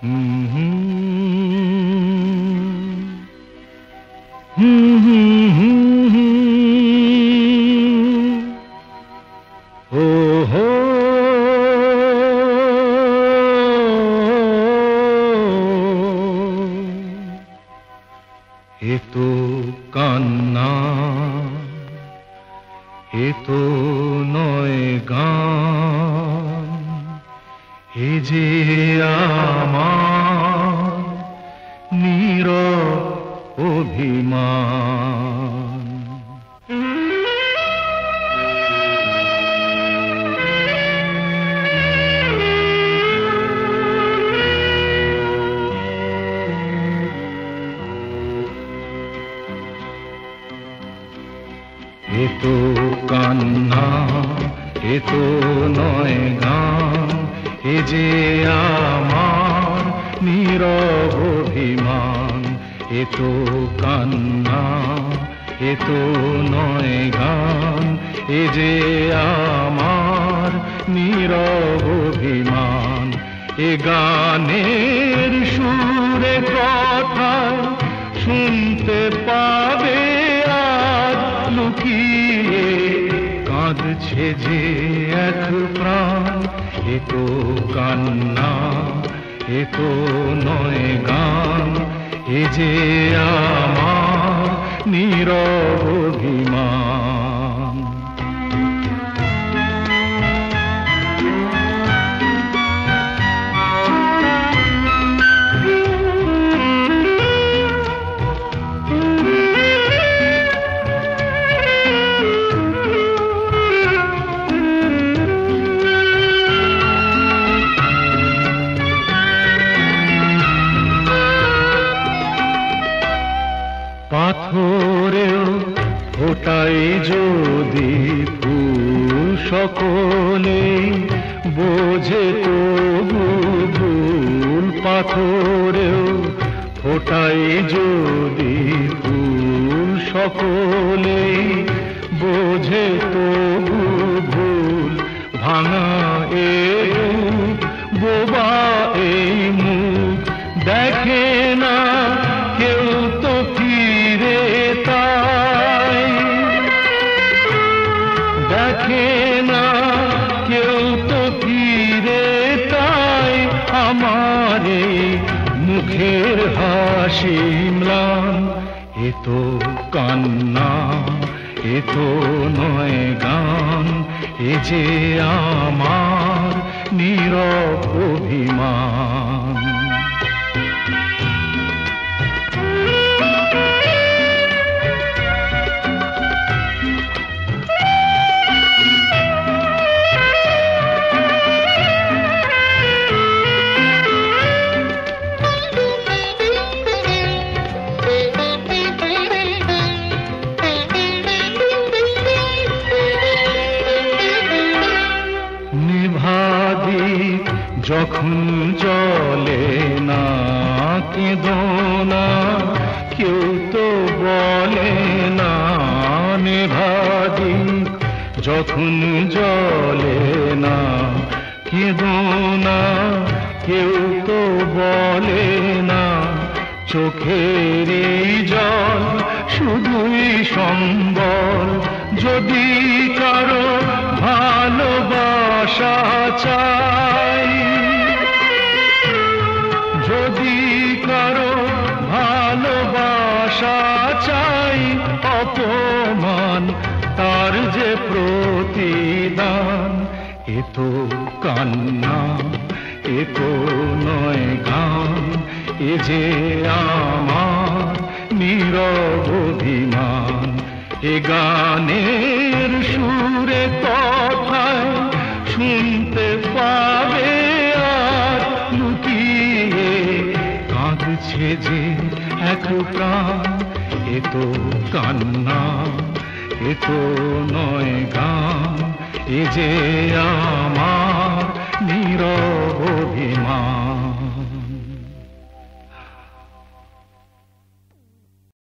হুম হুম হুম হুম হুম ও হো এ তো কান্না, এ তো নয় গান, এ যে আমার নীরব অভিমান। এ তো কান্না, এ তো নয় গান, এ যে আমার নীরব অভিমান। এ তো কান্না, এ তো নয় গান, এ যে আমার নীরব অভিমান। এ গানের সুরে কথা শুনতে পাবে আজ লুকিয়ে কাঁদছে যে এক প্রাণ। এ তো কান্না, এ তো নয় গান, এ যে আমার নীরব অভিমান। পাথরেও ফোটাই যদি ফুল, সকলে বোঝে তবু ভুল। পাথরেও ফোটাই যদি ফুল, সকলে বোঝে তবু ভুল। ভাঙা এ রূপ, বোবা এই মুখ, দেখে না কেউ তো ফিরে তাই। দেখে না কেউ তো ফিরে তাই। আমার এই মুখের হাসি ম্লান। এ তো কান্না, এ তো নয় গান, এ যে আমার নীরব অভিমান। যখন জলে না কেঁদো না, কেউ তো বলে না। নেভাদিক যখন জলে না কেঁদো না, কেউ তো বলে না। চোখেরই জল শুধুই সম্বল, যদি কারো ভালোবাসা চাই। যদি কারো ভালোবাসা চাই, অপমান তার যে প্রতিদান। এ তো কান্না, এ তো নয় গান, এ যে আমার নীরব অভিমান। এ গানের সুরে কথায় শুনতে পাবে আর লুকিয়ে কাঁদছে যে এক প্রাণ। এ তো কান্না, এ তো নয় গান, এ যে আমার নীরব অভিমান।